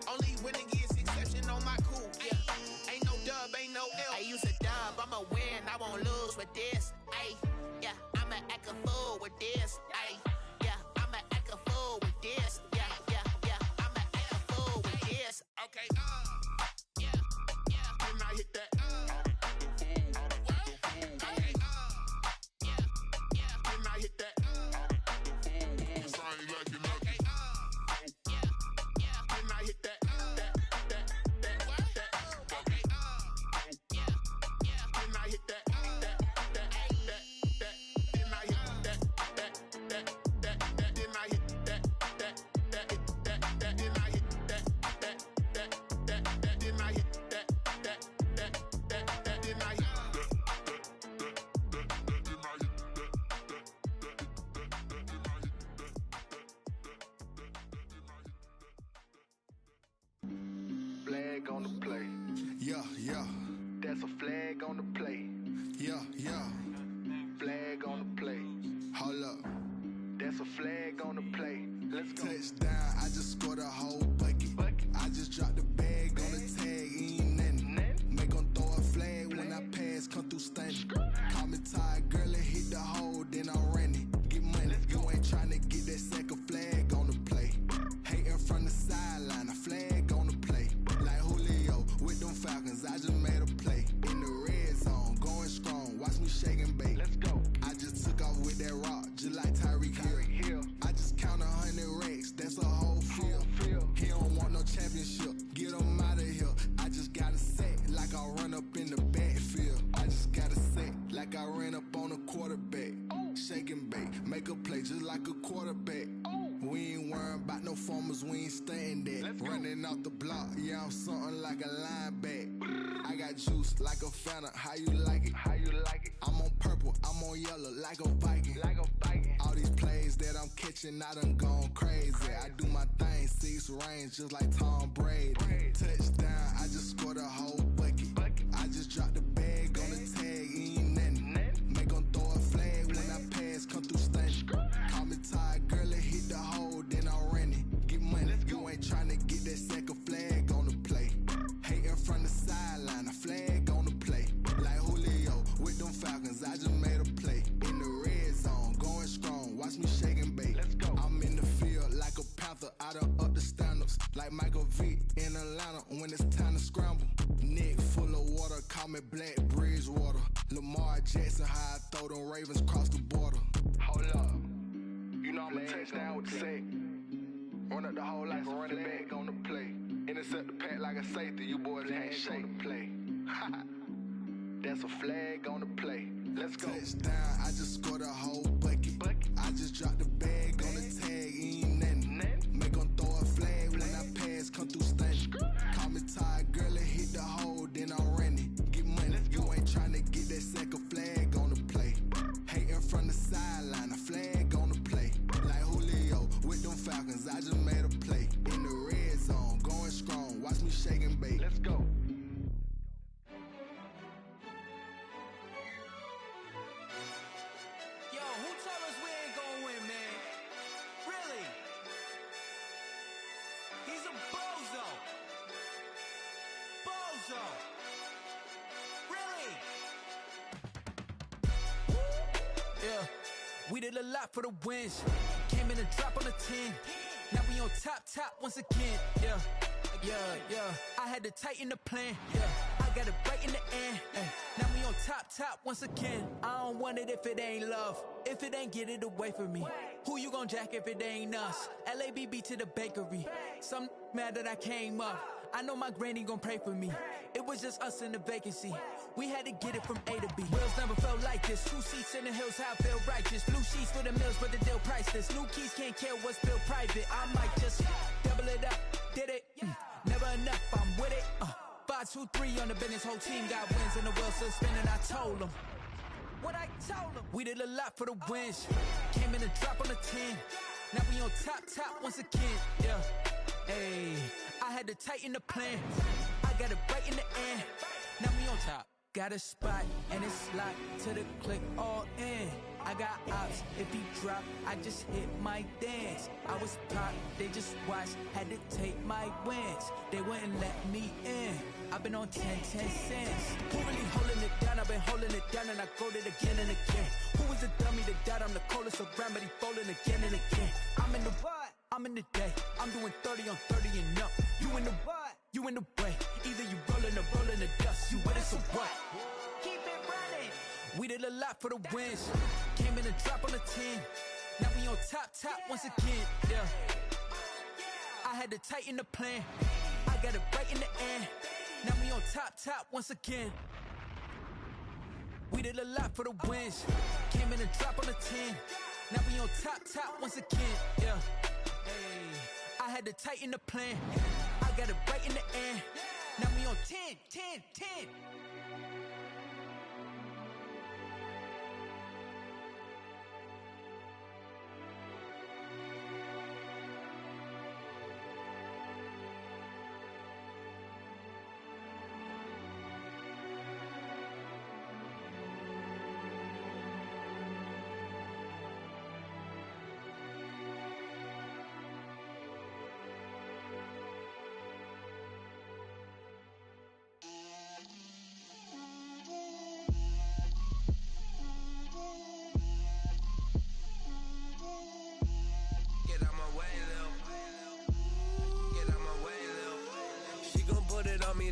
Only winning is exception on my crew. Yeah, ain't no dub, ain't no L. I use a dub, I'ma win, I won't lose with this. Ayy, yeah, I'ma act a fool with this. Ayy, yeah, I'ma act a fool with this. Yeah, yeah, yeah, I'ma act a fool with this. Okay, yeah, yeah, when I hit that. Okay, yeah, yeah, when I hit that. Sorry, like you know. Okay, yeah, yeah, when I hit that. Okay, yeah, yeah, when I hit that. Flag on the play. Yeah, yeah. That's a flag on the play. Yeah, yeah. Flag on the play. Hold up. That's a flag on the play. Let's go. Touchdown, I just scored a whole bucket. I just dropped the bag on the tag, ain't nothing. Make 'em throw a flag when I pass, come through stunning. Call me tired, girl, and hit the hole, then I'm running. Get money, you ain't trying to get that second flag on the play. Hating from the sideline, a flag on the play. Like Julio with them Falcons, I just made a play. In the red zone, going strong, watch me shake and bake. Let's go. I just took off with that rock, just like Tyreek Hill. I just count 100 racks, that's a whole field. He don't want no championship, get him out of here. I just gotta set like I run up in the backfield. I just gotta set like I ran up on a quarterback. Shake and bake, make a play just like a quarterback. We ain't worrying about no formers, we ain't staying there. Running off the block, yeah, I'm something like a linebacker. I got juice like a Fanta, how you like it? How you like it? I'm on purple, I'm on yellow, like a Viking. Like a Viking. All these plays that I'm catching, I done gone crazy. I do my thing, 6 range, just like Tom Brady. Touchdown, I just scored a whole bucket. I just dropped the bag on the tag, ain't nothing. Make 'em throw a flag when I pass, come through stunning. Call me tired, girl, and hit the hole, then I'm running. Get money, you ain't trying to get that second flag on the play. Hating from the sideline, a flag on the play. Like Julio with them Falcons, I just made a play. In the red zone, going strong, watch me shake and bake. Let's go. I'm in the field like a Panther, I done up the standards. Like Michael Vick in Atlanta when it's time to scramble. Neck full of water, call me Black Bridgewater. Lamar Jackson, how I throw them Ravens across the border. Hold up, you know I'm a touchdown with the sack. Run up the whole like a running back on the play. Intercept the pack like a safety, you boys ain't shake. Play. That's a flag on the play. Let's go. Touchdown, I just scored a whole bucket. I just dropped zone. Really? Yeah, we did a lot for the wins. Came in a drop on the 10. Now we on top once again. Yeah. I had to tighten the plan. Yeah, I got it right in the end. Now we on top once again. I don't want it if it ain't love. If it ain't, get it away from me. Who you gon' jack if it ain't us? LABB to the bakery. Some mad that I came up. I know my granny gon' pray for me. It was just us in the vacancy. We had to get it from A to B. Wheels never felt like this. 2 seats in the hills, how I feel righteous. Blue sheets for the mills, but the deal priceless. New keys can't care what's built private. I might just double it up. Did it? Never enough, I'm with it. 5, 2, 3 on the business. Whole team got wins and the wheels still spinning. I told them what I told them. We did a lot for the wins. Came in a drop on the 10. Now we on top once again. Yeah. Hey, I had to tighten the plan. I got it right in the end. Now we on top. Got a spot and it's locked to the click all in. I got ops, if he drop, I just hit my dance. I was pop, they just watched, had to take my wins. They wouldn't let me in. I've been on 10 cents. Who really holding it down? I've been holding it down and I go it again and again. Who was the dummy that died? I'm the coldest around, but he folding again and again. I'm in the what? I'm in the day. I'm doing 30 on 30 and up. You in the what? You in the way. Either you rolling or rolling the dust. You with it, so what? Keep it running. We did a lot for the wins. Came in a drop on the 10. Now we on top once again. Yeah. I had to tighten the plan. I got it right in the end. Now we on top once again. We did a lot for the wins. Came in a drop on the 10. Now we on top once again. Yeah. Hey, I had to tighten the plan. I got it right in the end. Now we on 10.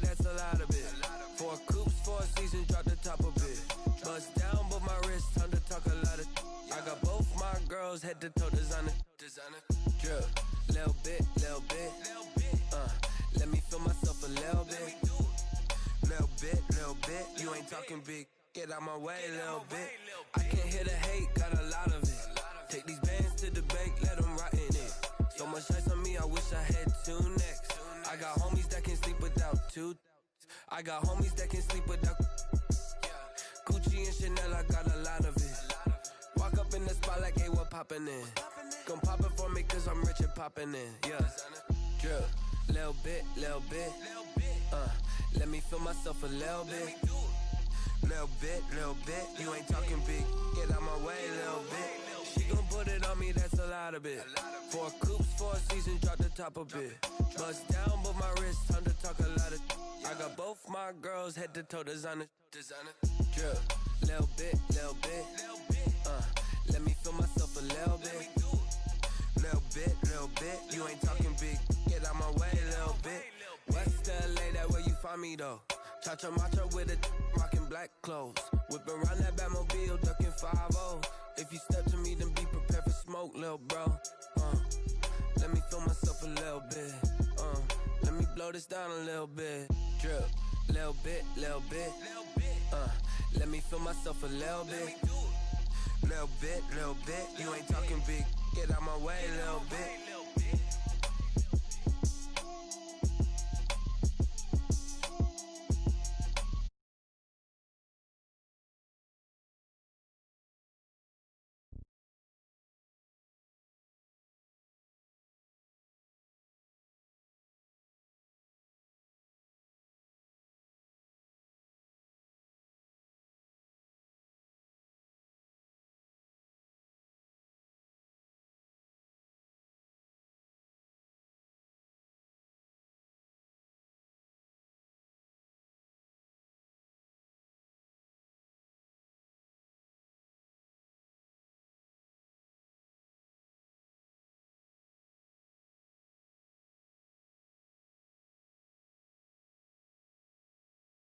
That's a lot of it. 4 coops, 4 seasons, drop the top a bit. Bust down, but my wrist, time to talk a lot of. I got both my girls head to toe designer. Drip, little bit. Let me feel myself a little bit. Little bit. You ain't talking big. Get out my way, little bit. I can't hear the hate, got a lot of it. Take these bands to the bank, let them rot in it. So much ice on me, I wish I had 2 necks. I got homies that can sleep without 2. I got homies that can sleep without Gucci and Chanel, I got a lot of it. Walk up in the spot like, hey, what poppin' in? Gon' pop it for me cause I'm rich and poppin' in. Yeah, drip, little bit. Let me feel myself a little bit. Little bit. You ain't talking big. Get out my way, little bit. She gon' put it on me, that's a lot of it. 4 coops, 4 seasons, drop the top a bit. Bust down, but my wrist, time to talk a lot of. I got both my girls head to toe designer. Drip, little bit. Let me feel myself a little bit. Little bit. You ain't talking big. Get out my way, little bit. West LA, that where you find me though. Cha-cha macho with a rockin' black clothes. Whip around that Batmobile, ducking 5-0. If you step to me, then be prepared for smoke, lil' bro. Let me feel myself a little bit. Let me blow this down a little bit. Drip, little bit. Let me feel myself a little bit. Little bit. You ain't talking big. Get out my way, little bit.